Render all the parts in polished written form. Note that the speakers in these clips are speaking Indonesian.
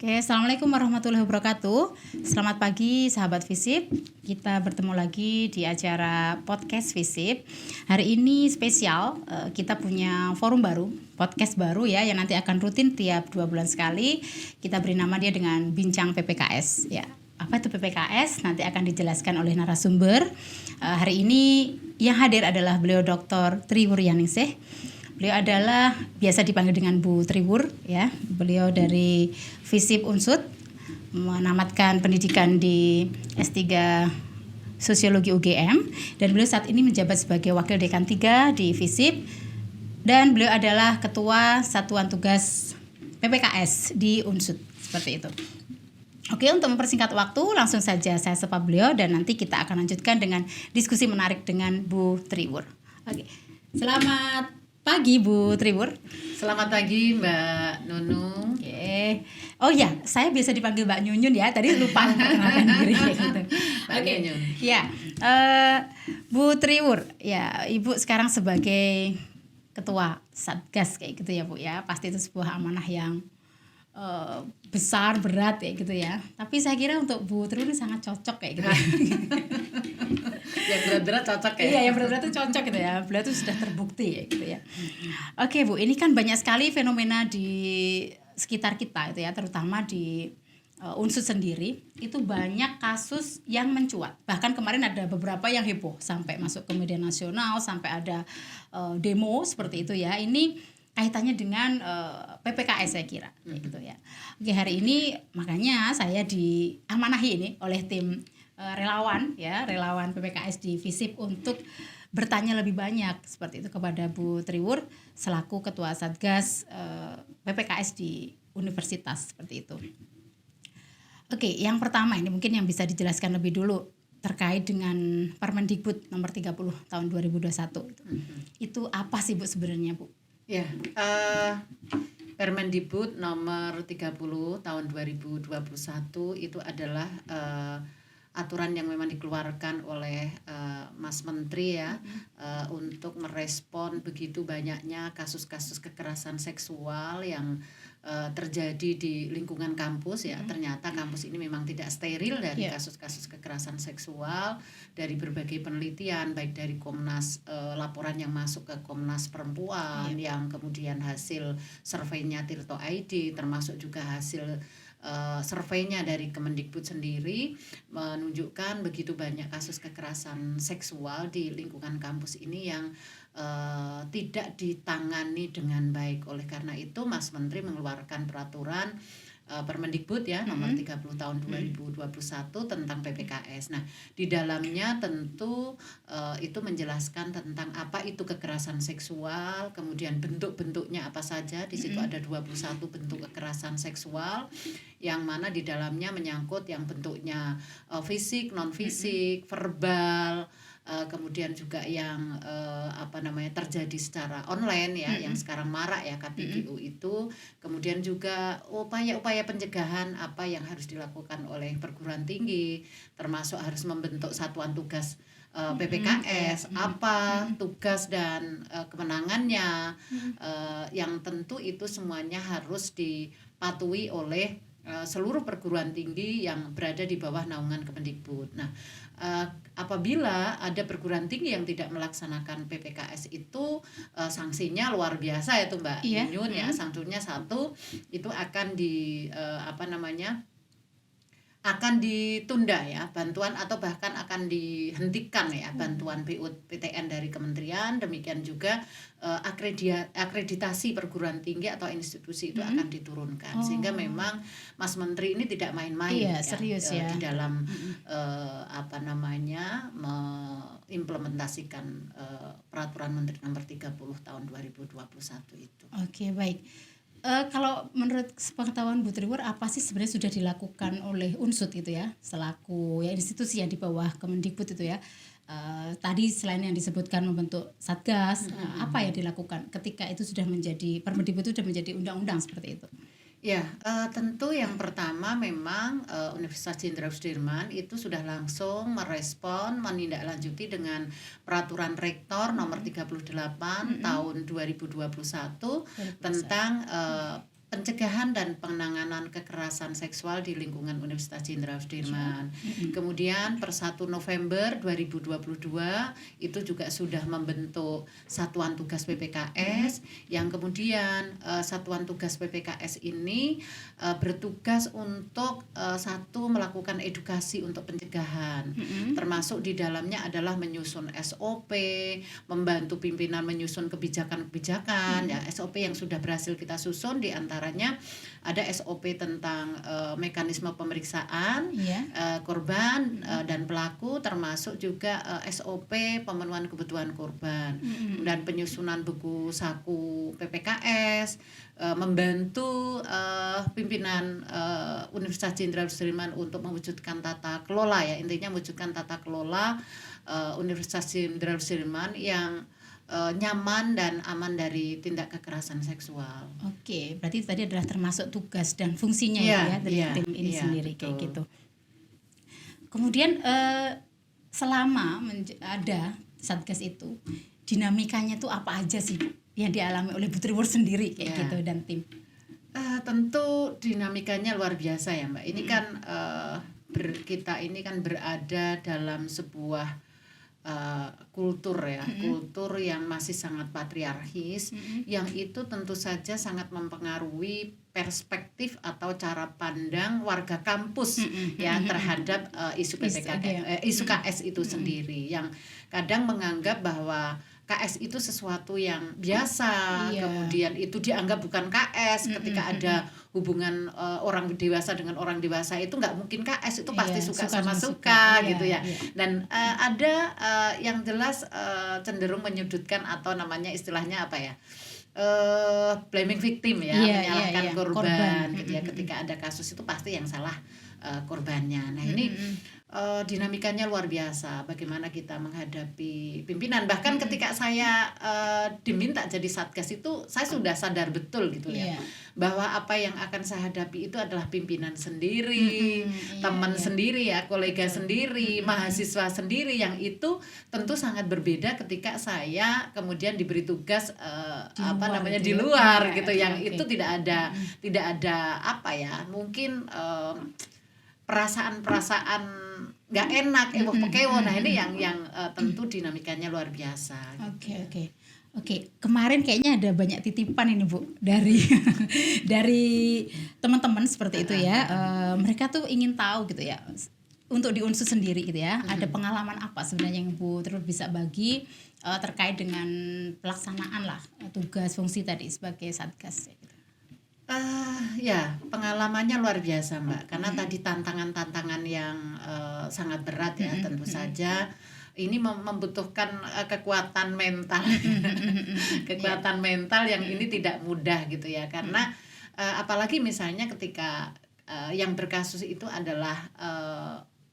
Oke, Assalamualaikum warahmatullahi wabarakatuh. Selamat pagi sahabat Visip. Kita bertemu lagi di acara podcast Visip. Hari ini spesial, kita punya forum baru, podcast baru ya, yang nanti akan rutin tiap 2 bulan sekali. Kita beri nama dia dengan Bincang PPKS ya. Apa itu PPKS? Nanti akan dijelaskan oleh narasumber. Hari ini yang hadir adalah beliau Dr. Triwuryaningsih. Beliau adalah biasa dipanggil dengan Bu Triwur ya. Beliau dari Visip Unsud, menamatkan pendidikan di S3 Sosiologi UGM, dan beliau saat ini menjabat sebagai Wakil Dekan 3 di Visip, dan beliau adalah Ketua Satuan Tugas PPKS di Unsud, seperti itu. Oke, untuk mempersingkat waktu, langsung saja saya sapa beliau dan nanti kita akan lanjutkan dengan diskusi menarik dengan Bu Triwur. Oke, selamat pagi Bu Triwur. Selamat pagi Mbak Nunung. Oke. Oh ya, saya biasa dipanggil Mbak Nyunyun ya. Tadi lupa memperkenalkan diri gitu. Oke. Ya, Bu Triwur. Ya, Ibu sekarang sebagai Ketua Satgas kayak gitu ya Bu ya. Pasti itu sebuah amanah yang besar, berat ya gitu ya. Tapi saya kira untuk Bu Triwur ini sangat cocok kayak gitu ya. Yang berat-berat cocok ya. Iya, yang berat-berat itu cocok gitu ya. Beliau itu sudah terbukti ya gitu ya. Oke Bu, ini kan banyak sekali fenomena di sekitar kita itu ya, terutama di Unsud sendiri. Itu banyak kasus yang mencuat. Bahkan kemarin ada beberapa yang heboh sampai masuk ke media nasional, sampai ada demo seperti itu ya. Ini kaitannya dengan PPKS saya kira gitu ya. Oke, hari ini makanya saya diamanahi ini oleh tim relawan PPKS di Visip untuk bertanya lebih banyak seperti itu kepada Bu Triwur selaku Ketua Satgas PPKS di universitas seperti itu. Oke, yang pertama ini mungkin yang bisa dijelaskan lebih dulu terkait dengan Permendikbud nomor 30 tahun 2021 itu. Itu apa sih Bu sebenarnya Bu? Ya, Permendikbud nomor 30 tahun 2021 itu adalah aturan yang memang dikeluarkan oleh Mas Menteri ya, untuk merespon begitu banyaknya kasus-kasus kekerasan seksual yang terjadi di lingkungan kampus ya. Ternyata kampus ini memang tidak steril dari kasus-kasus kekerasan seksual. Dari berbagai penelitian, baik dari Komnas, laporan yang masuk ke Komnas Perempuan, yang kemudian hasil surveinya Tirto ID, termasuk juga hasil surveinya dari Kemendikbud sendiri menunjukkan begitu banyak kasus kekerasan seksual di lingkungan kampus ini yang tidak ditangani dengan baik. Oleh karena itu Mas Menteri mengeluarkan peraturan Permendikbud ya nomor 30 tahun 2021 tentang PPKS. Nah, di dalamnya tentu itu menjelaskan tentang apa itu kekerasan seksual, kemudian bentuk-bentuknya apa saja. Di situ ada 21 bentuk kekerasan seksual yang mana di dalamnya menyangkut yang bentuknya fisik, non fisik, verbal, kemudian juga yang terjadi secara online ya, yang sekarang marak ya KPGU itu. Kemudian juga upaya-upaya pencegahan apa yang harus dilakukan oleh perguruan tinggi, termasuk harus membentuk satuan tugas PPKS, apa tugas dan kewenangannya, yang tentu itu semuanya harus dipatuhi oleh seluruh perguruan tinggi yang berada di bawah naungan Kemendikbud. Nah, apabila ada perguruan tinggi yang tidak melaksanakan PPKS itu sanksinya luar biasa ya tuh Mbak Nyun ya. Sanksinya 1 itu akan akan ditunda ya bantuan, atau bahkan akan dihentikan ya bantuan PTN dari kementerian. Demikian juga akreditasi perguruan tinggi atau institusi itu akan diturunkan. Sehingga memang Mas Menteri ini tidak main-main serius di dalam mengimplementasikan peraturan Menteri nomor 30 tahun 2021 itu. Oke, baik. Kalau menurut pengetahuan Bu Triwur, apa sih sebenarnya sudah dilakukan oleh Unsud itu ya, selaku ya institusi yang di bawah Kemendikbud itu ya? Tadi selain yang disebutkan membentuk satgas, apa yang dilakukan ketika itu sudah menjadi Permendikbud itu sudah menjadi undang-undang seperti itu? Ya, tentu yang pertama memang Universitas Jenderal Sudirman itu sudah langsung merespon, menindaklanjuti dengan peraturan rektor nomor 38 tahun 2021 tentang pencegahan dan penanganan kekerasan seksual di lingkungan Universitas Jenderal Sudirman. Kemudian per 1 November 2022 itu juga sudah membentuk Satuan Tugas PPKS yang kemudian Satuan Tugas PPKS ini bertugas untuk satu melakukan edukasi untuk pencegahan. Termasuk di dalamnya adalah menyusun SOP, membantu pimpinan menyusun kebijakan-kebijakan ya, SOP yang sudah berhasil kita susun di antaranya ada SOP tentang mekanisme pemeriksaan korban dan pelaku, termasuk juga SOP pemenuhan kebutuhan korban dan penyusunan buku saku PPKS, membantu pimpinan Universitas Jenderal Sudirman untuk mewujudkan tata kelola ya, intinya mewujudkan tata kelola Universitas Jenderal Sudirman yang nyaman dan aman dari tindak kekerasan seksual. Oke, berarti tadi adalah termasuk tugas dan fungsinya dari tim ini sendiri, betul. Kayak gitu. Kemudian selama ada Satgas itu, dinamikanya tuh apa aja sih Bu yang dialami oleh Bu Triwur sendiri kayak gitu dan tim? Tentu dinamikanya luar biasa ya Mbak. Ini kan kita ini kan berada dalam sebuah kultur ya, kultur yang masih sangat patriarkis, yang itu tentu saja sangat mempengaruhi perspektif atau cara pandang warga kampus ya terhadap isu PPKS, isu KS itu sendiri, yang kadang menganggap bahwa KS itu sesuatu yang biasa, kemudian itu dianggap bukan KS. Ketika ada hubungan orang dewasa dengan orang dewasa itu nggak mungkin KS, itu pasti suka sama suka gitu ya. Dan ada yang jelas cenderung menyudutkan atau namanya istilahnya apa ya, blaming victim ya, menyalahkan korban gitu ya. Ketika ada kasus itu pasti yang salah korbannya. Nah ini dinamikanya luar biasa. Bagaimana kita menghadapi pimpinan. Bahkan ketika saya diminta jadi Satgas itu, saya sudah sadar betul gitu ya, bahwa apa yang akan saya hadapi itu adalah pimpinan sendiri, teman sendiri ya, kolega sendiri, mahasiswa sendiri, yang itu tentu sangat berbeda ketika saya kemudian diberi tugas di luar gitu, yang itu tidak ada apa ya, mungkin perasaan nggak enak, pekewo. Nah ini yang tentu dinamikanya luar biasa. Oke. Kemarin kayaknya ada banyak titipan ini Bu dari dari teman-teman seperti itu ya. Mereka tuh ingin tahu gitu ya, untuk di Unsur sendiri gitu ya, ada pengalaman apa sebenarnya yang Bu terus bisa bagi terkait dengan pelaksanaan lah tugas fungsi tadi sebagai Satgas gitu. Ya, pengalamannya luar biasa Mbak, karena tadi tantangan-tantangan yang sangat berat ya, tentu saja ini membutuhkan kekuatan mental, kekuatan mental yang ini tidak mudah gitu ya, karena apalagi misalnya ketika yang berkasus itu adalah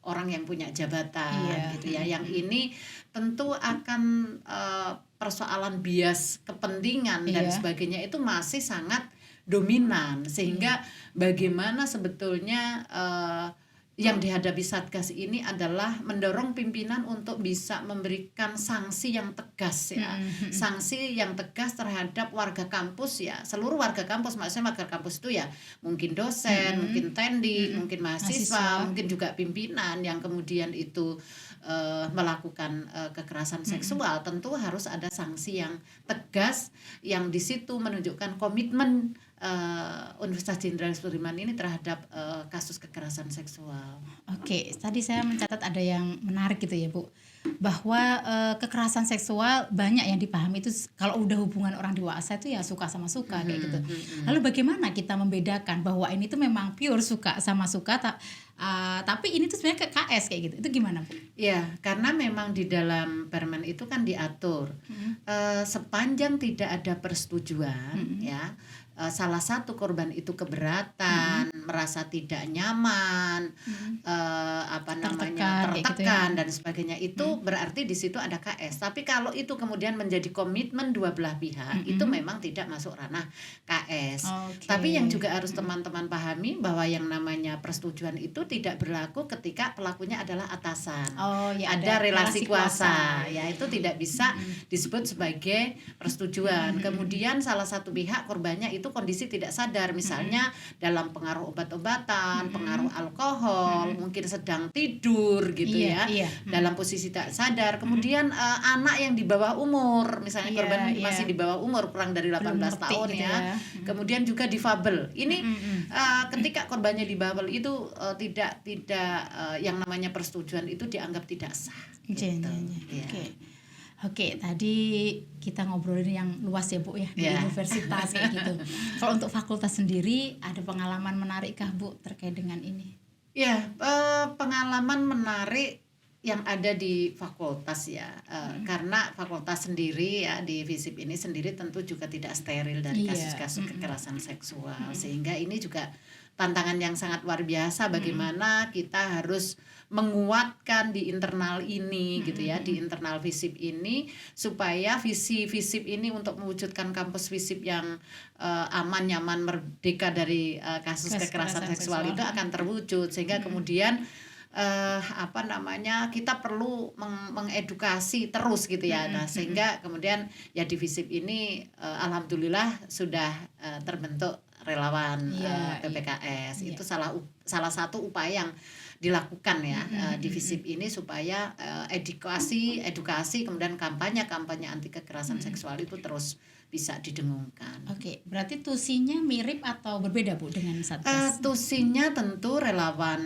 orang yang punya jabatan gitu ya, yang ini tentu akan persoalan bias kepentingan dan sebagainya itu masih sangat dominan, sehingga bagaimana sebetulnya yang dihadapi Satgas ini adalah mendorong pimpinan untuk bisa memberikan sanksi yang tegas ya, sanksi yang tegas terhadap warga kampus ya, seluruh warga kampus. Maksudnya warga kampus itu ya mungkin dosen, mungkin tendik, mungkin mahasiswa, mungkin juga pimpinan yang kemudian itu melakukan kekerasan seksual. Tentu harus ada sanksi yang tegas yang di situ menunjukkan komitmen Universitas Jenderal Sudirman ini terhadap kasus kekerasan seksual. Oke, tadi saya mencatat ada yang menarik gitu ya Bu, bahwa kekerasan seksual banyak yang dipahami itu kalau udah hubungan orang dewasa itu ya suka sama suka kayak gitu. Lalu bagaimana kita membedakan bahwa ini tuh memang pure suka sama suka, tapi ini tuh sebenarnya ke KS kayak gitu, itu gimana Bu? Ya, karena memang di dalam Permen itu kan diatur sepanjang tidak ada persetujuan ya, salah satu korban itu keberatan merasa tidak nyaman, Tertekan, kayak gitu ya. tertekan dan sebagainya, itu berarti di situ ada KS. Tapi kalau itu kemudian menjadi komitmen dua belah pihak, itu memang tidak masuk ranah KS. Oke. Tapi yang juga harus teman-teman pahami bahwa yang namanya persetujuan itu tidak berlaku ketika pelakunya adalah atasan. Oh, ya, ada relasi kuasa, ya. ya itu tidak bisa disebut sebagai persetujuan. Kemudian salah satu pihak korbannya itu kondisi tidak sadar, misalnya dalam pengaruh obat-obatan, pengaruh alkohol, mungkin sedang tidur gitu Iya, ya, iya. dalam posisi tidak sadar. Kemudian anak yang di bawah umur, misalnya Iya, korban iya. masih di bawah umur kurang dari 18 Belum ngerti tahun gitu ya. ya. Kemudian juga difabel. Ini ketika korbannya difabel itu tidak yang namanya persetujuan itu dianggap tidak sah. Iya, gitu. iya, iya. Ya. Oke, tadi kita ngobrolin yang luas ya Bu ya, di Ya. universitas kayak gitu. Kalau untuk fakultas sendiri ada pengalaman menarik kah Bu terkait dengan ini? Ya, pengalaman menarik yang ada di fakultas ya, karena fakultas sendiri ya di FISIP ini sendiri tentu juga tidak steril dari Iya. kasus-kasus kekerasan seksual, sehingga ini juga tantangan yang sangat luar biasa bagaimana kita harus menguatkan di internal ini gitu ya, di internal FISIP ini supaya visi FISIP ini untuk mewujudkan kampus FISIP yang aman, nyaman, merdeka dari kasus kekerasan seksual itu akan terwujud, sehingga kemudian kita perlu mengedukasi terus gitu ya. Nah, sehingga kemudian ya di FISIP ini alhamdulillah sudah terbentuk relawan Iya, PPKS. iya. Itu salah satu upaya yang dilakukan ya di FISIP ini supaya edukasi kemudian kampanye anti kekerasan seksual itu terus bisa didengungkan. Oke, berarti tusinya mirip atau berbeda Bu dengan Satgas? Tusinya tentu relawan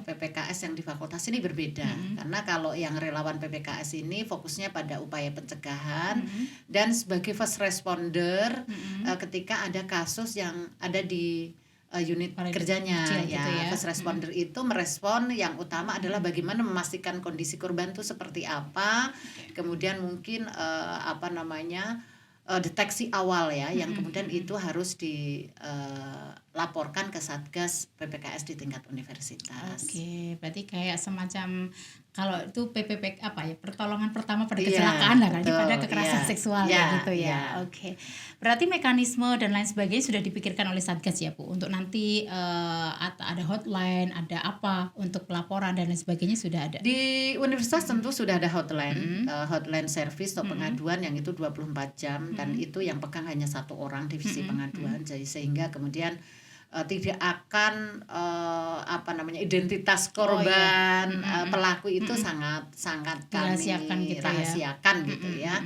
PPKS yang di fakultas ini berbeda, karena kalau yang relawan PPKS ini fokusnya pada upaya pencegahan dan sebagai first responder ketika ada kasus yang ada di unit kerjanya kecil ya, gitu ya. first responder itu merespon yang utama adalah bagaimana memastikan kondisi korban itu seperti apa, kemudian mungkin deteksi awal ya, yang kemudian itu harus dilaporkan ke Satgas PPKS di tingkat universitas. Oke, berarti kayak semacam kalau itu PPP pertolongan pertama pada Iya, kecelakaan lah kan, betul, pada kekerasan iya. seksual Iya, kayak gitu ya. iya. Oke. Berarti mekanisme dan lain sebagainya sudah dipikirkan oleh Satgas ya Bu, untuk nanti ada hotline, ada apa untuk pelaporan dan lain sebagainya sudah ada. Di universitas tentu sudah ada hotline, hotline service atau pengaduan yang itu 24 jam dan itu yang pegang hanya satu orang divisi pengaduan, jadi sehingga kemudian tidak akan identitas korban pelaku itu sangat kami Dirahasiakan gitu ya. rahasiakan gitu ya.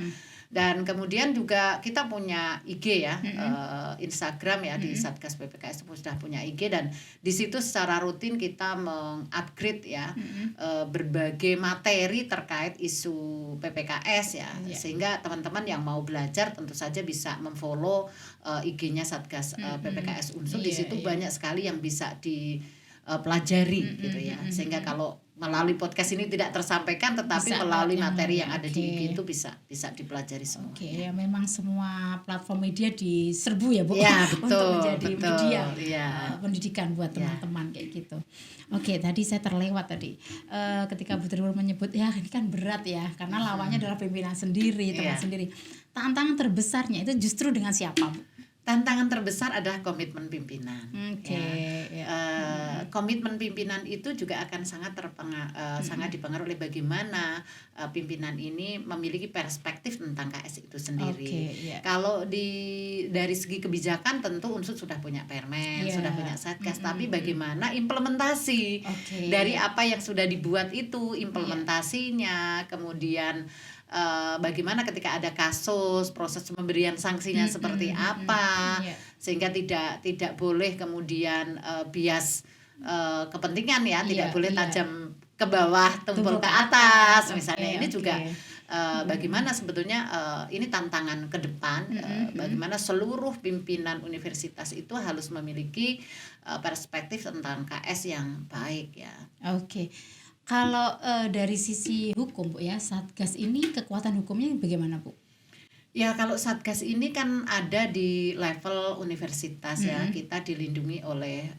Dan kemudian juga kita punya IG ya, Instagram ya, di Satgas PPKS sudah punya IG, dan di situ secara rutin kita mengupgrade ya berbagai materi terkait isu PPKS ya, sehingga teman-teman yang mau belajar tentu saja bisa memfollow IG-nya Satgas PPKS Unsur. Di situ banyak sekali yang bisa dipelajari gitu ya, sehingga kalau melalui podcast ini tidak tersampaikan, tetapi Bisa melalui lewat materi yang yang ada di IG itu bisa dipelajari semua. Oke, ya memang semua platform media diserbu ya Bu, Ya, betul, untuk menjadi betul, media iya. pendidikan buat teman-teman kayak gitu. Oke, tadi saya terlewat tadi ketika Bu Triwul menyebut ya ini kan berat ya, karena lawannya adalah pimpinan sendiri, teman Iya. sendiri. Tantangan terbesarnya itu justru dengan siapa Bu? Tantangan terbesar adalah komitmen pimpinan. Oke, ya. Komitmen pimpinan itu juga akan sangat dipengaruhi oleh bagaimana pimpinan ini memiliki perspektif tentang KS itu sendiri. Oke, ya. Kalau dari segi kebijakan tentu Unsur sudah punya permen, Iya. sudah punya Satgas, tapi bagaimana implementasi Oke. dari apa yang sudah dibuat itu, implementasinya, kemudian bagaimana ketika ada kasus, proses pemberian sanksinya seperti apa, Iya. sehingga tidak boleh kemudian bias kepentingan ya, tidak Iya, boleh iya. tajam ke bawah, tumpul ke atas. atas Oke, misalnya. Ini oke. juga bagaimana sebetulnya ini tantangan ke depan, bagaimana seluruh pimpinan universitas itu harus memiliki perspektif tentang KS yang baik ya. Oke. Kalau dari sisi hukum Bu ya, Satgas ini kekuatan hukumnya bagaimana Bu? Ya kalau Satgas ini kan ada di level universitas ya, Mm-mm. kita dilindungi oleh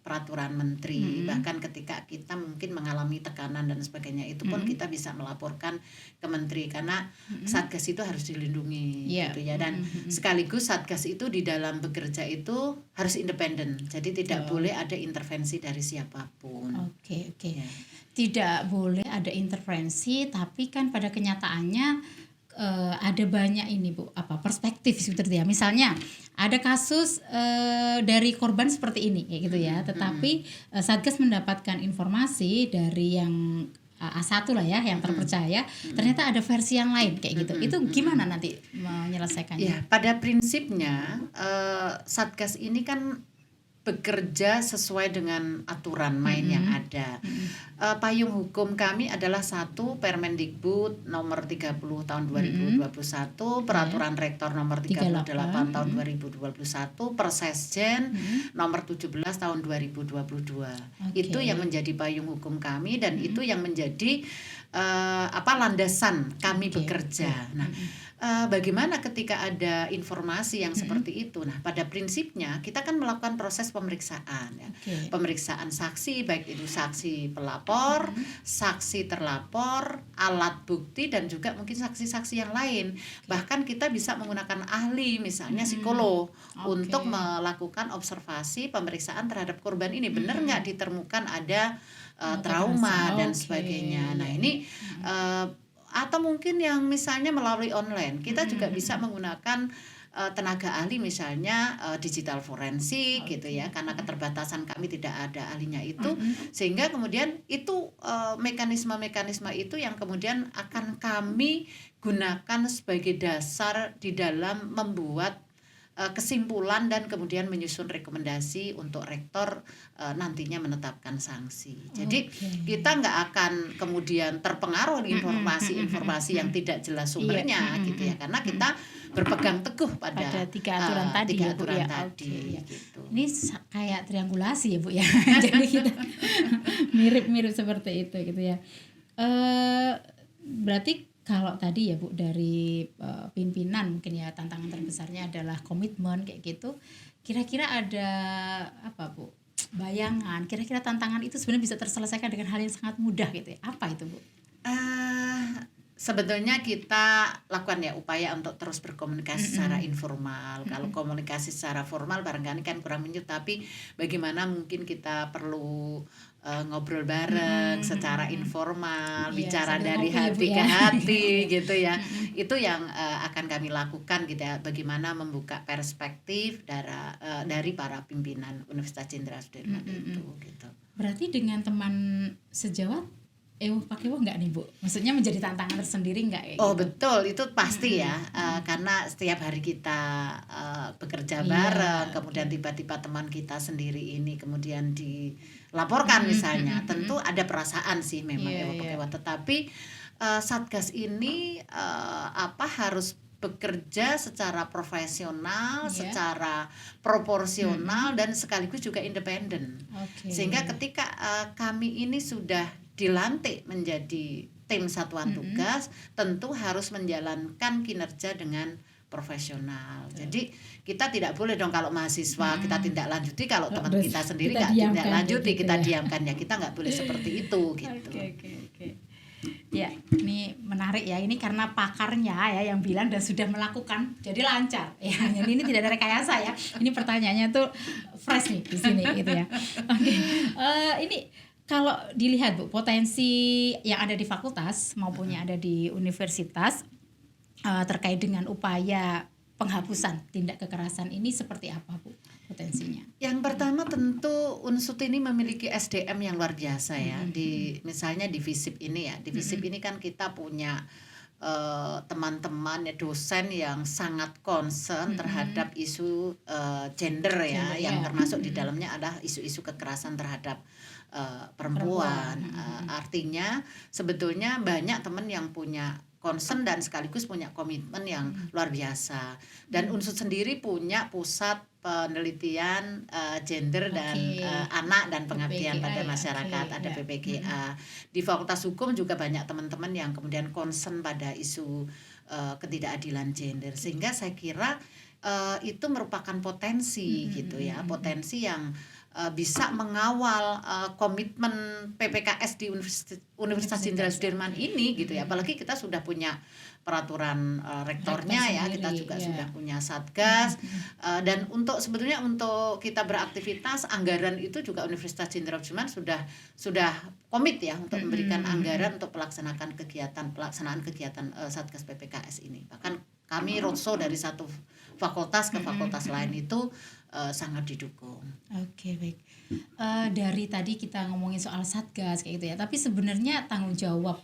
peraturan menteri. Mm-mm. Bahkan ketika kita mungkin mengalami tekanan dan sebagainya itu pun Mm-mm. kita bisa melaporkan ke menteri karena Mm-mm. Satgas itu harus dilindungi Iya. gitu ya. Dan Mm-mm. sekaligus Satgas itu di dalam bekerja itu harus independen. Jadi tidak Oh. boleh ada intervensi dari siapapun. Oke. Ya. Tidak boleh ada intervensi, tapi kan pada kenyataannya ada banyak ini Bu, perspektif seperti ya. Misalnya ada kasus dari korban seperti ini kayak gitu ya, tetapi Satgas mendapatkan informasi dari yang A1 lah ya, yang terpercaya, ternyata ada versi yang lain kayak gitu. Itu gimana nanti menyelesaikannya? Ya, pada prinsipnya Satgas ini kan bekerja sesuai dengan aturan main yang ada. Payung hukum kami adalah 1 Permendikbud nomor 30 tahun 2021, Peraturan Rektor nomor 38 tahun 2021, Persesjen nomor 17 tahun 2022. Itu yang menjadi payung hukum kami dan itu yang menjadi landasan kami bekerja. Nah, bagaimana ketika ada informasi yang seperti itu? Nah, pada prinsipnya kita kan melakukan proses pemeriksaan ya. Pemeriksaan saksi, baik itu saksi pelapor, saksi terlapor, alat bukti dan juga mungkin saksi-saksi yang lain. Bahkan kita bisa menggunakan ahli misalnya psikolog untuk melakukan observasi pemeriksaan terhadap korban ini. Benar nggak ditemukan ada trauma dan sebagainya. Nah, ini atau mungkin yang misalnya melalui online kita juga bisa menggunakan tenaga ahli misalnya digital forensik gitu ya, karena keterbatasan kami tidak ada ahlinya itu, sehingga kemudian itu mekanisme-mekanisme itu yang kemudian akan kami gunakan sebagai dasar di dalam membuat kesimpulan dan kemudian menyusun rekomendasi untuk rektor nantinya menetapkan sanksi. Jadi kita nggak akan kemudian terpengaruh informasi-informasi yang tidak jelas sumbernya gitu ya, karena kita berpegang teguh pada 3 aturan tadi ya Bu ya. Gitu. Ini kayak triangulasi ya Bu ya. Jadi kita mirip-mirip seperti itu gitu ya. Berarti kalau tadi ya Bu dari pimpinan mungkin ya tantangan terbesarnya adalah komitmen kayak gitu. Kira-kira ada apa Bu? Bayangan, kira-kira tantangan itu sebenarnya bisa terselesaikan dengan hal yang sangat mudah gitu ya. Apa itu Bu? Sebetulnya kita lakukan ya upaya untuk terus berkomunikasi secara informal. Kalau komunikasi secara formal barangkali kan kurang menyut, tapi bagaimana mungkin kita perlu ngobrol bareng secara informal, bicara dari hati ke hati gitu ya. Itu yang akan kami lakukan gitu ya, bagaimana membuka perspektif dari para pimpinan Universitas Jenderal Sudirman itu gitu. Berarti dengan teman sejawat pakai nggak nih Bu? Maksudnya menjadi tantangan tersendiri nggak? Oh gitu? Betul, itu pasti ya, karena setiap hari kita bekerja bareng, kemudian tiba-tiba teman kita sendiri ini kemudian dilaporkan misalnya, tentu ada perasaan sih memang tetapi Satgas ini harus bekerja secara profesional, secara proporsional dan sekaligus juga independen. Sehingga ketika kami ini sudah dilantik menjadi tim satuan tugas, tentu harus menjalankan kinerja dengan profesional. Jadi kita tidak boleh dong kalau mahasiswa kita tindak lanjuti, kalau teman kita sendiri nggak tindak lanjuti gitu kita diamkan ya, kita nggak boleh seperti itu gitu. Ya, ini menarik ya. Ini karena pakarnya ya yang bilang dan sudah melakukan, jadi lancar. Ya, jadi ini tidak ada rekayasa ya. Ini pertanyaannya tuh fresh nih di sini gitu ya. Ini kalau dilihat Bu, potensi yang ada di fakultas maupun yang ada di universitas terkait dengan upaya penghapusan tindak kekerasan ini seperti apa Bu potensinya? Yang pertama tentu Unsut ini memiliki SDM yang luar biasa ya. Misalnya di FISIP ini ya, di FISIP ini kan kita punya teman-teman dosen yang sangat concern terhadap isu gender ya, yang termasuk di dalamnya adalah isu-isu kekerasan terhadap perempuan. Artinya sebetulnya banyak teman yang punya concern dan sekaligus punya komitmen yang luar biasa. Dan Unsut sendiri punya pusat penelitian gender dan anak dan pengabdian pada masyarakat, ada PPGA. Di Fakultas Hukum juga banyak teman-teman yang kemudian concern pada isu ketidakadilan gender, sehingga saya kira itu merupakan potensi gitu ya, potensi yang bisa mengawal komitmen PPKS di Universitas Jenderal Sudirman ini gitu ya. Apalagi kita sudah punya peraturan rektornya ya, kita juga sudah punya satgas, dan sebetulnya untuk kita beraktivitas, anggaran itu juga Universitas Jenderal Sudirman sudah komit ya untuk memberikan anggaran untuk pelaksanaan kegiatan satgas PPKS ini. Bahkan kami roadshow dari satu fakultas ke fakultas lain itu sangat didukung. Oke, baik. Dari tadi kita ngomongin soal satgas kayak gitu ya, tapi sebenarnya tanggung jawab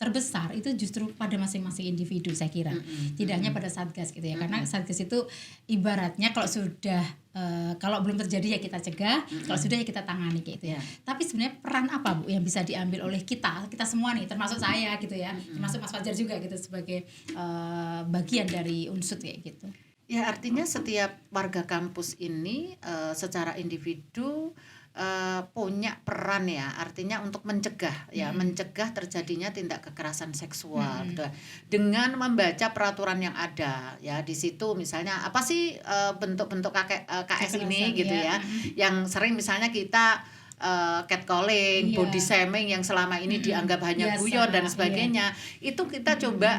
terbesar itu justru pada masing-masing individu, saya kira. Tidak hanya pada satgas gitu ya, karena satgas itu ibaratnya kalau belum terjadi ya kita cegah, kalau sudah ya kita tangani kayak gitu ya. Tapi sebenarnya peran apa Bu yang bisa diambil oleh kita semua nih, termasuk saya gitu ya, termasuk Mas Fajar juga gitu sebagai bagian dari unsur kayak gitu. Ya, artinya setiap warga kampus ini secara individu punya peran ya, artinya untuk mencegah terjadinya tindak kekerasan seksual gitu. Dengan membaca peraturan yang ada ya, di situ misalnya apa sih bentuk-bentuk KS ini gitu ya, yang sering misalnya kita catcalling, body shaming yang selama ini dianggap hanya guyon dan sebagainya, itu kita coba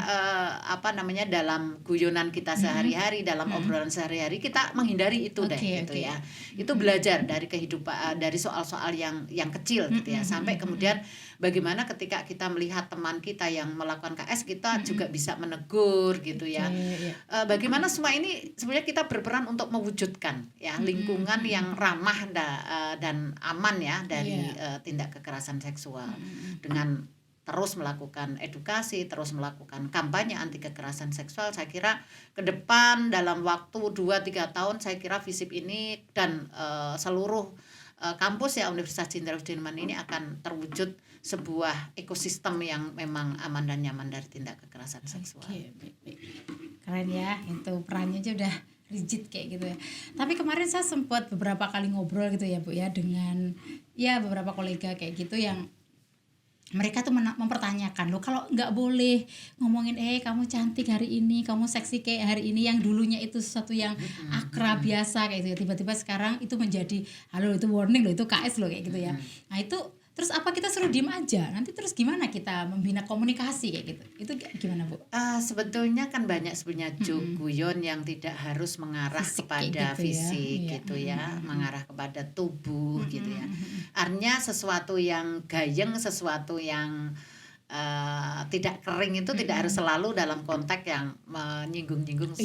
dalam guyonan kita sehari-hari, dalam obrolan sehari-hari kita menghindari itu gitu ya. Itu belajar dari kehidupan, dari soal-soal yang kecil gitu ya, sampai kemudian bagaimana ketika kita melihat teman kita yang melakukan KS, kita juga bisa menegur gitu ya. Bagaimana semua ini sebenarnya kita berperan untuk mewujudkan ya lingkungan yang ramah dan aman ya dari tindak kekerasan seksual, dengan terus melakukan edukasi, terus melakukan kampanye anti kekerasan seksual. Saya kira ke depan dalam waktu 2-3 tahun, saya kira FISIP ini dan seluruh kampus ya Universitas Jenderal Sudirman ini akan terwujud sebuah ekosistem yang memang aman dan nyaman dari tindak kekerasan seksual. Keren ya, itu perannya aja udah rigid kayak gitu ya. Tapi kemarin saya sempat beberapa kali ngobrol gitu ya Bu ya, dengan ya beberapa kolega kayak gitu yang mereka tuh mempertanyakan, loh kalau nggak boleh ngomongin kamu cantik hari ini, kamu seksi kayak hari ini, yang dulunya itu sesuatu yang akrab biasa kayak gitu ya, tiba-tiba sekarang itu menjadi halo, itu warning loh, itu KS loh kayak gitu ya. Nah itu terus apa kita suruh diem aja? Nanti terus gimana kita membina komunikasi kayak gitu? Itu gimana Bu? Sebetulnya kan banyak sebenarnya guyon yang tidak harus mengarah kepada gitu fisik gitu ya, mengarah kepada tubuh gitu ya. Artinya sesuatu yang gayeng, sesuatu yang tidak kering itu tidak harus selalu dalam konteks yang menyinggung-nyinggung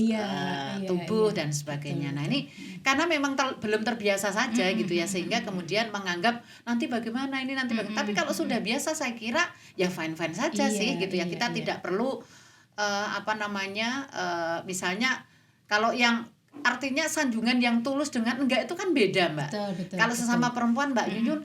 tubuh dan sebagainya. Betul. Nah ini karena memang belum terbiasa saja gitu ya, sehingga kemudian menganggap nanti bagaimana ini nanti bagaimana. Tapi kalau sudah biasa saya kira ya fine-fine saja sih gitu ya. Kita tidak perlu misalnya kalau yang artinya sanjungan yang tulus dengan enggak itu kan beda Mbak. Betul, kalau sesama perempuan Mbak Yuyun,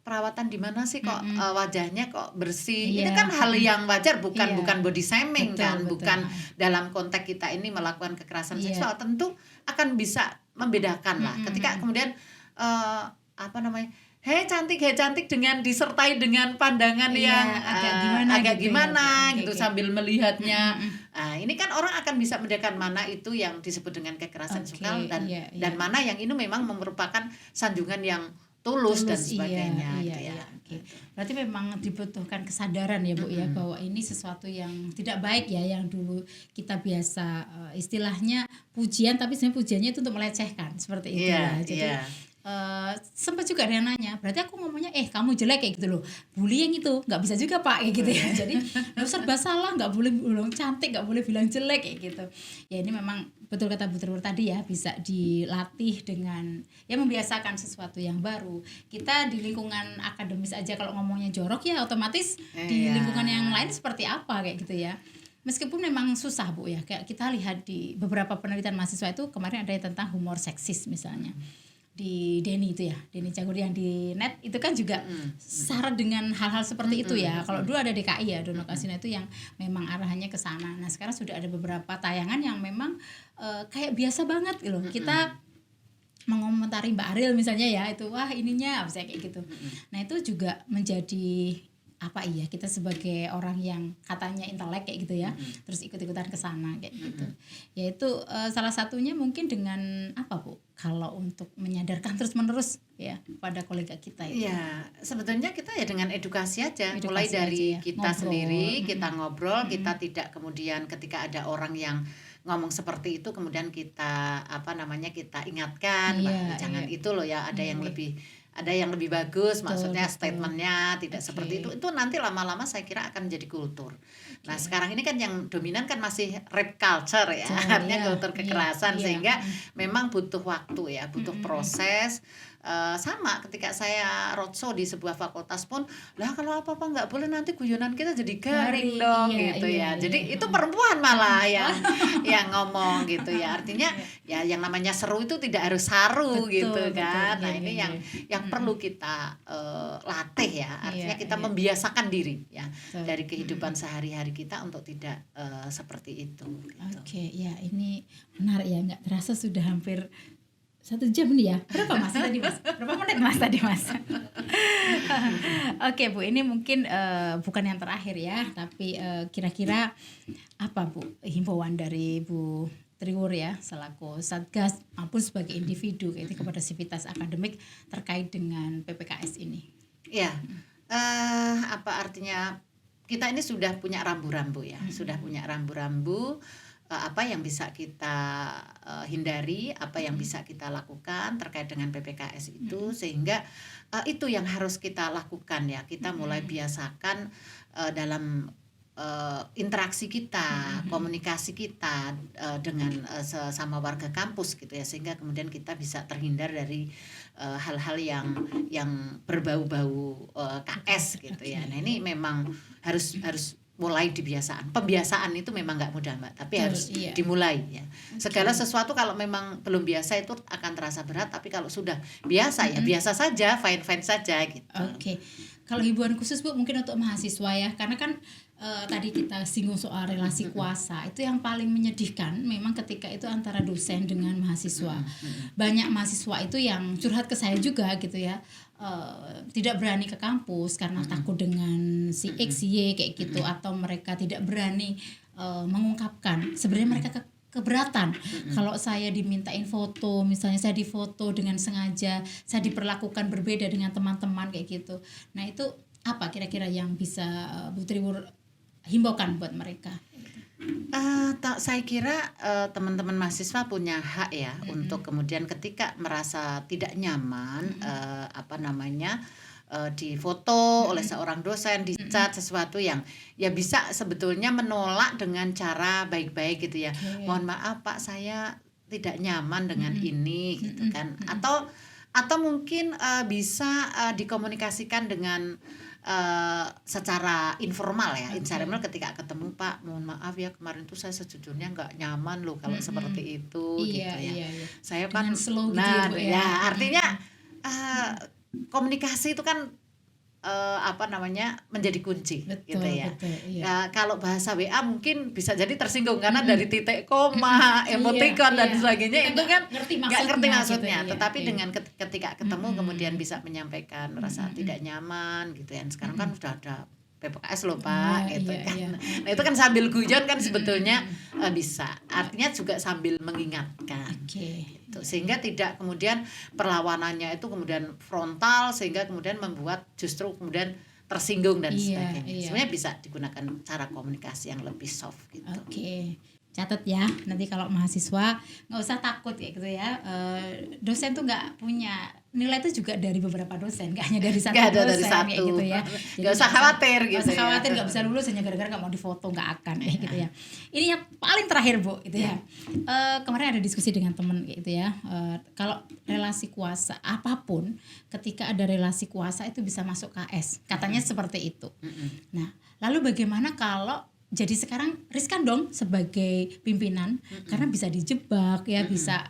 perawatan di mana sih kok wajahnya kok bersih, ini kan hal yang wajar, bukan body shaming, bukan dalam konteks kita ini melakukan kekerasan seksual. Tentu akan bisa membedakan lah ketika kemudian hei cantik dengan disertai dengan pandangan yang agak gimana gitu sambil melihatnya. Nah, ini kan orang akan bisa membedakan mana itu yang disebut dengan kekerasan seksual dan mana yang ini memang merupakan sanjungan yang tulus dan sebagainya. Berarti memang dibutuhkan kesadaran ya Bu ya, bahwa ini sesuatu yang tidak baik ya, yang dulu kita biasa istilahnya pujian, tapi sebenarnya pujiannya itu untuk melecehkan seperti itu ya. Jadi sempat juga ada yang nanya, berarti aku ngomongnya kamu jelek kayak gitu loh, bullying itu nggak bisa juga Pak kayak gitu ya. Jadi serba salah, nggak boleh bilang cantik, nggak boleh bilang jelek kayak gitu ya. Ini memang betul kata Bu Trur tadi ya, bisa dilatih dengan ya membiasakan sesuatu yang baru. Kita di lingkungan akademis aja kalau ngomongnya jorok ya otomatis di lingkungan yang lain seperti apa kayak gitu ya. Meskipun memang susah Bu ya, kayak kita lihat di beberapa penelitian mahasiswa itu kemarin ada yang tentang humor seksis misalnya di Denny itu ya, Denny Cagur yang di net itu kan juga syarat dengan hal-hal seperti itu ya. Kalau dulu ada DKI ya, Dono Kasino itu yang memang arahannya ke sana. Nah sekarang sudah ada beberapa tayangan yang memang kayak biasa banget gitu. Kita mengomentari Mbak Ariel misalnya ya, itu wah ininya apa kayak gitu. Nah itu juga menjadi apa iya kita sebagai orang yang katanya intelek kayak gitu ya, terus ikut-ikutan ke sana kayak gitu. Yaitu salah satunya mungkin dengan apa Bu? Kalau untuk menyadarkan terus-menerus ya pada kolega kita itu. Ya, sebetulnya kita ya dengan edukasi aja, mulai Edukasi dari aja ya, kita ngobrol. sendiri, kita ngobrol, kita tidak kemudian ketika ada orang yang ngomong seperti itu kemudian kita kita ingatkan, Iya, jangan iya. itu loh ya, ada yang lebih bagus, maksudnya statementnya tidak seperti itu nanti lama-lama saya kira akan menjadi kultur. Nah sekarang ini kan yang dominan kan masih rape culture ya, artinya kultur kekerasan, sehingga memang butuh waktu ya, butuh proses. Sama ketika saya roadshow di sebuah fakultas pun, lah kalau apa-apa nggak boleh nanti guyonan kita jadi garing dong gitu ya. Jadi itu perempuan malah yang ngomong gitu ya. Artinya ya yang namanya seru itu tidak harus saru gitu kan. Nah ini yang perlu kita latih ya. Artinya kita membiasakan diri ya dari kehidupan sehari-hari kita untuk tidak seperti itu. Gitu. Oke, ya ini menarik ya, nggak terasa sudah hampir 1 jam nih ya. Berapa Mas tadi Mas? Berapa menit Mas tadi Mas? Oke Bu, ini mungkin bukan yang terakhir ya, tapi kira-kira apa Bu himbauan dari Bu Triwur ya selaku Satgas maupun sebagai individu kepada sivitas akademik terkait dengan PPKS ini? Ya, apa artinya kita ini sudah punya rambu-rambu ya, sudah punya rambu-rambu. Apa yang bisa kita hindari, apa yang bisa kita lakukan terkait dengan PPKS itu, sehingga itu yang harus kita lakukan ya. Kita mulai biasakan dalam interaksi kita, komunikasi kita dengan sesama warga kampus gitu ya, sehingga kemudian kita bisa terhindar dari hal-hal yang berbau-bau KS gitu ya. Nah ini memang harus mulai dibiasaan. Pembiasaan itu memang nggak mudah Mbak, tapi harus dimulai ya. Segala sesuatu kalau memang belum biasa itu akan terasa berat, tapi kalau sudah biasa ya biasa saja, fine saja gitu. Oke. Kalau hiburan khusus Bu mungkin untuk mahasiswa ya, karena kan tadi kita singgung soal relasi kuasa, itu yang paling menyedihkan memang ketika itu antara dosen dengan mahasiswa. Banyak mahasiswa itu yang curhat ke saya juga gitu ya, tidak berani ke kampus karena takut dengan si X, Y kayak gitu, atau mereka tidak berani mengungkapkan sebenarnya mereka keberatan. Kalau saya dimintain foto, misalnya saya difoto dengan sengaja, saya diperlakukan berbeda dengan teman-teman kayak gitu. Nah itu apa kira-kira yang bisa Bu Triwur himbaukan buat mereka? Saya kira teman-teman mahasiswa punya hak ya untuk kemudian ketika merasa tidak nyaman difoto oleh seorang dosen, dicat sesuatu yang ya bisa sebetulnya menolak dengan cara baik-baik gitu ya. Mohon maaf Pak, saya tidak nyaman dengan ini gitu kan. Atau mungkin bisa dikomunikasikan dengan secara informal ya, informal ketika ketemu, Pak mohon maaf ya kemarin tuh saya sejujurnya nggak nyaman loh kalau seperti itu gitu ya. Saya kan slow nah gitu ya artinya komunikasi itu kan menjadi kunci. Betul, gitu ya. betul, iya. Nah, kalau bahasa WA mungkin bisa jadi tersinggung karena dari titik koma, emoticon dan sebagainya itu kan nggak ngerti maksudnya. Gitu, Tetapi dengan ketika ketemu kemudian bisa menyampaikan merasa tidak nyaman gitu ya. Sekarang kan sudah ada PPKS loh Pak gitu kan. Nah itu kan sambil guyon kan sebetulnya bisa. Artinya juga sambil mengingatkan. Gitu. Sehingga tidak kemudian perlawanannya itu kemudian frontal sehingga kemudian membuat justru kemudian tersinggung dan sebagainya. Sebenarnya bisa digunakan cara komunikasi yang lebih soft gitu. Catat ya, nanti kalau mahasiswa nggak usah takut ya gitu ya. Dosen tuh nggak punya nilai itu juga dari beberapa dosen, nggak hanya dari satu dosen kayak gitu ya. Nggak usah khawatir gitu. Nggak usah khawatir nggak bisa lulus hanya gara-gara nggak mau difoto, nggak akan kayak gitu ya. Ini yang paling terakhir Bu, gitu ya. Kemarin ada diskusi dengan teman kayak gitu ya. Kalau relasi kuasa apapun, ketika ada relasi kuasa itu bisa masuk KS, katanya seperti itu. Nah, lalu bagaimana kalau jadi sekarang riskan dong sebagai pimpinan karena bisa dijebak ya, bisa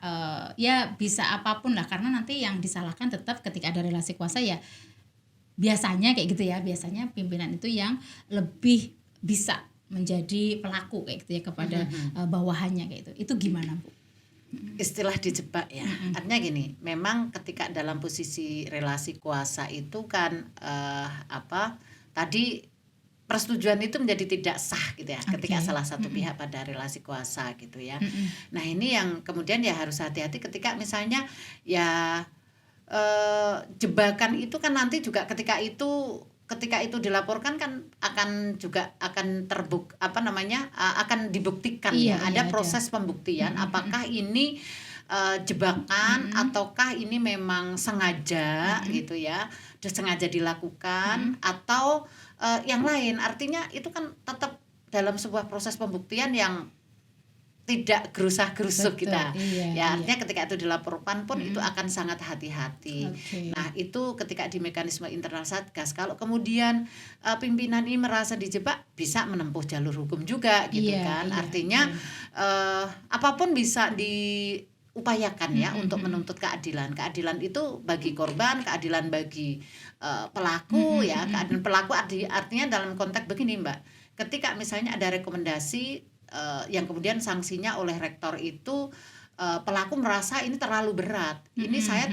bisa apapun lah, karena nanti yang disalahkan tetap ketika ada relasi kuasa ya biasanya kayak gitu ya, biasanya pimpinan itu yang lebih bisa menjadi pelaku kayak gitu ya kepada bawahannya kayak itu gimana Bu? Istilah dijebak ya, artinya gini, memang ketika dalam posisi relasi kuasa itu kan tadi persetujuan itu menjadi tidak sah gitu ya, ketika Oke. salah satu pihak pada relasi kuasa gitu ya. Mm-mm. Nah ini yang kemudian ya harus hati-hati ketika misalnya ya jebakan itu kan nanti juga ketika itu dilaporkan kan akan akan dibuktikan Iya, ya, iya, ada ada. proses pembuktian apakah ini jebakan ataukah ini memang sengaja gitu ya, sengaja dilakukan atau yang lain. Artinya itu kan tetap dalam sebuah proses pembuktian yang tidak gerusah-gerusuk Betul, kita. iya, Ya, iya. artinya ketika itu dilaporkan pun itu akan sangat hati-hati. Oke. Nah, itu ketika di mekanisme internal Satgas, kalau kemudian pimpinan ini merasa dijebak, bisa menempuh jalur hukum juga gitu Iya, kan. iya, Artinya apapun bisa diupayakan ya untuk menuntut keadilan. Keadilan itu bagi korban, keadilan bagi pelaku ya. Keadilan pelaku artinya dalam konteks begini, Mbak. Ketika misalnya ada rekomendasi yang kemudian sanksinya oleh rektor itu pelaku merasa ini terlalu berat, ini saya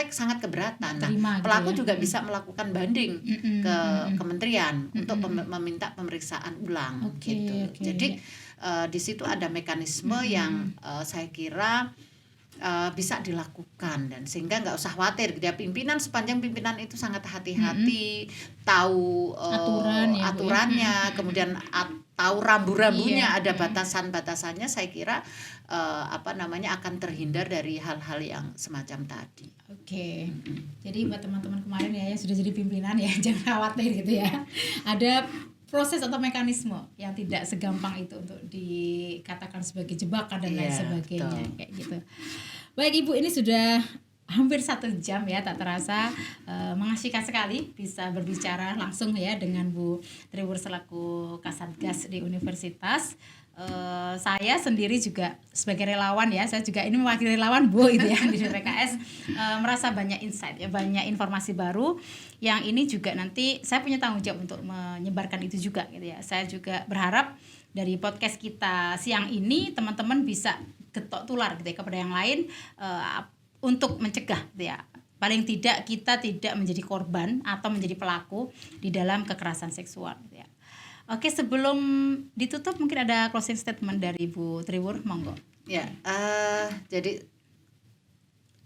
sangat keberatan. Nah, Terima gitu pelaku ya. juga bisa melakukan banding ke kementerian untuk meminta pemeriksaan ulang Oke, gitu. oke. Jadi di situ ada mekanisme yang saya kira bisa dilakukan, dan sehingga nggak usah khawatir gitu ya, pimpinan sepanjang pimpinan itu sangat hati-hati, tahu Aturan ya, Bu, ya. aturannya, kemudian tahu rambu-rambunya, Iya. ada batasan-batasannya, saya kira akan terhindar dari hal-hal yang semacam tadi. Oke. Jadi buat teman-teman kemarin ya yang sudah jadi pimpinan ya jangan khawatir gitu ya. Ada proses atau mekanisme yang tidak segampang itu untuk dikatakan sebagai jebakan dan lain Iya, sebagainya, betul. kayak gitu. Baik Ibu, ini sudah hampir 1 jam ya, tak terasa mengasihkan sekali bisa berbicara langsung ya dengan Bu Triwur selaku Kasatgas di Universitas. Saya sendiri juga sebagai relawan ya, saya juga ini mewakili relawan Bu itu ya di DPKS, merasa banyak insight ya, banyak informasi baru yang ini juga nanti saya punya tanggung jawab untuk menyebarkan itu juga gitu ya. Saya juga berharap dari podcast kita siang ini teman-teman bisa getok tular gitu ya kepada yang lain untuk mencegah gitu ya. Paling tidak kita tidak menjadi korban atau menjadi pelaku di dalam kekerasan seksual gitu ya. Oke, sebelum ditutup mungkin ada closing statement dari Bu Triwur, monggo. Ya, jadi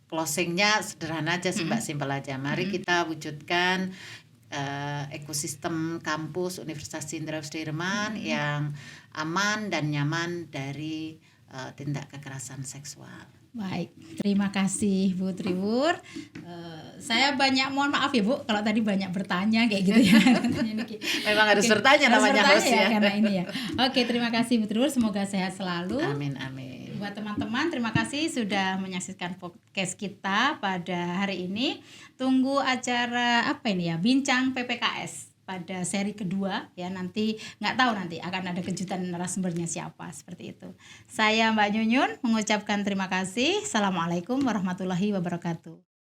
closingnya sederhana aja sih Mbak, simpel aja. Mari kita wujudkan ekosistem kampus Universitas Jenderal Sudirman yang aman dan nyaman dari tindak kekerasan seksual. Baik, terima kasih Bu Triwur. Saya mohon maaf ya Bu kalau tadi banyak bertanya kayak gitu ya. Memang harus bertanya, harus namanya bertanya host ya ya. karena ini ya. Oke, terima kasih Bu Triwur, semoga sehat selalu. Amin, amin. Buat teman-teman, terima kasih sudah menyaksikan podcast kita pada hari ini. Tunggu acara apa ini ya, Bincang PPKS pada seri kedua ya, nanti nggak tahu nanti akan ada kejutan narasumbernya siapa, seperti itu. Saya Mbak Nyunyun mengucapkan terima kasih. Assalamualaikum warahmatullahi wabarakatuh.